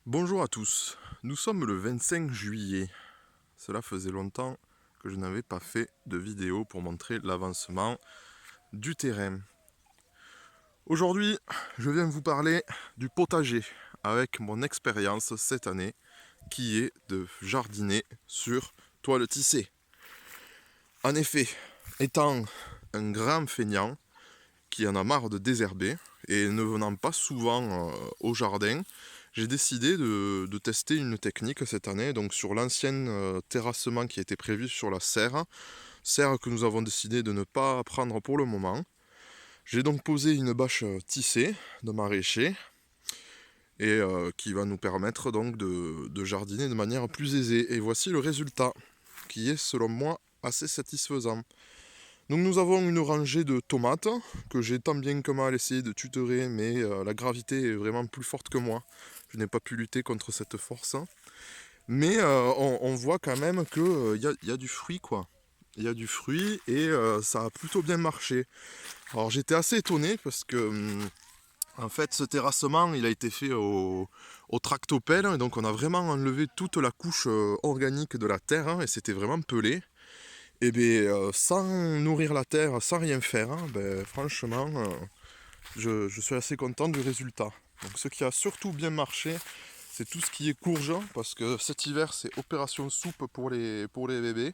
Bonjour à tous, nous sommes le 25 juillet. Cela faisait longtemps que je n'avais pas fait de vidéo pour montrer l'avancement du terrain. Aujourd'hui, je viens vous parler du potager avec mon expérience cette année qui est de jardiner sur toile tissée. En effet, étant un grand feignant qui en a marre de désherber et ne venant pas souvent au jardin, j'ai décidé de tester une technique cette année, donc sur l'ancien terrassement qui était prévu sur la serre que nous avons décidé de ne pas prendre pour le moment. J'ai donc posé une bâche tissée de maraîcher et qui va nous permettre donc de jardiner de manière plus aisée. Et voici le résultat qui est selon moi assez satisfaisant. Donc nous avons une rangée de tomates que j'ai tant bien que mal essayé de tutorer, mais la gravité est vraiment plus forte que moi. Je n'ai pas pu lutter contre cette force. Mais on voit quand même qu'il y a du fruit, quoi. Il y a du fruit et ça a plutôt bien marché. Alors j'étais assez étonné parce que en fait ce terrassement il a été fait au tractopelle, et donc on a vraiment enlevé toute la couche organique de la terre, et c'était vraiment pelé. Et bien, sans nourrir la terre, sans rien faire, franchement, je suis assez content du résultat. Donc ce qui a surtout bien marché, c'est tout ce qui est courge, parce que cet hiver, c'est opération soupe pour les bébés.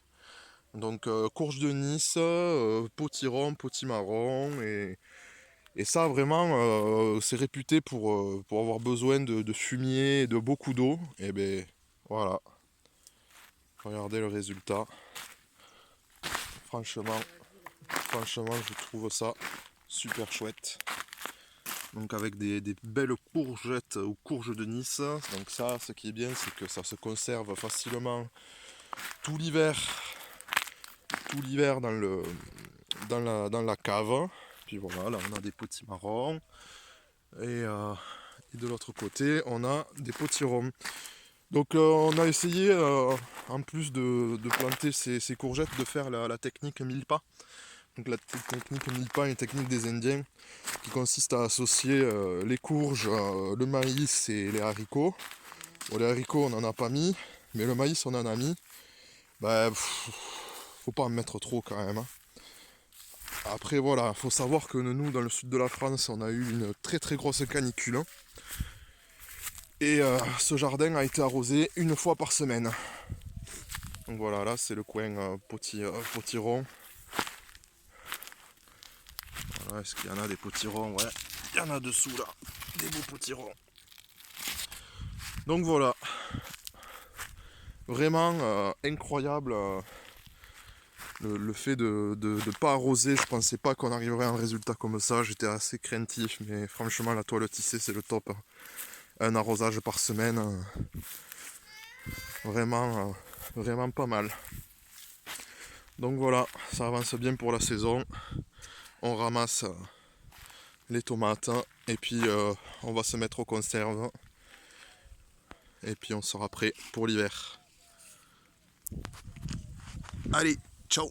Donc courge de Nice, potiron, potimarron, et ça vraiment, c'est réputé pour avoir besoin de fumier et de beaucoup d'eau. Et bien, voilà, regardez le résultat. Franchement, je trouve ça super chouette. Donc avec des belles courgettes ou courges de Nice. Donc ça, ce qui est bien, c'est que ça se conserve facilement tout l'hiver. Tout l'hiver dans la cave. Puis voilà, là on a des petits marrons. Et de l'autre côté, on a des potirons. Donc on a essayé, en plus de planter ces courgettes, de faire la technique mille pas. Donc la technique mille pas est une technique des Indiens qui consiste à associer les courges, le maïs et les haricots. Bon, les haricots on n'en a pas mis, mais le maïs on en a mis. Faut pas en mettre trop quand même, hein. Après voilà, faut savoir que nous dans le sud de la France on a eu une très très grosse canicule, hein. Et ce jardin a été arrosé une fois par semaine. Donc voilà, là c'est le coin potiron. Voilà, est-ce qu'il y en a des potirons? Ouais, il y en a dessous là, des beaux potirons. Donc voilà, vraiment incroyable le fait de ne pas arroser. Je pensais pas qu'on arriverait à un résultat comme ça, j'étais assez craintif, mais franchement la toile tissée c'est le top. Un arrosage par semaine, vraiment, vraiment pas mal. Donc voilà, ça avance bien pour la saison. On ramasse les tomates et puis on va se mettre aux conserves. Et puis on sera prêt pour l'hiver. Allez, ciao!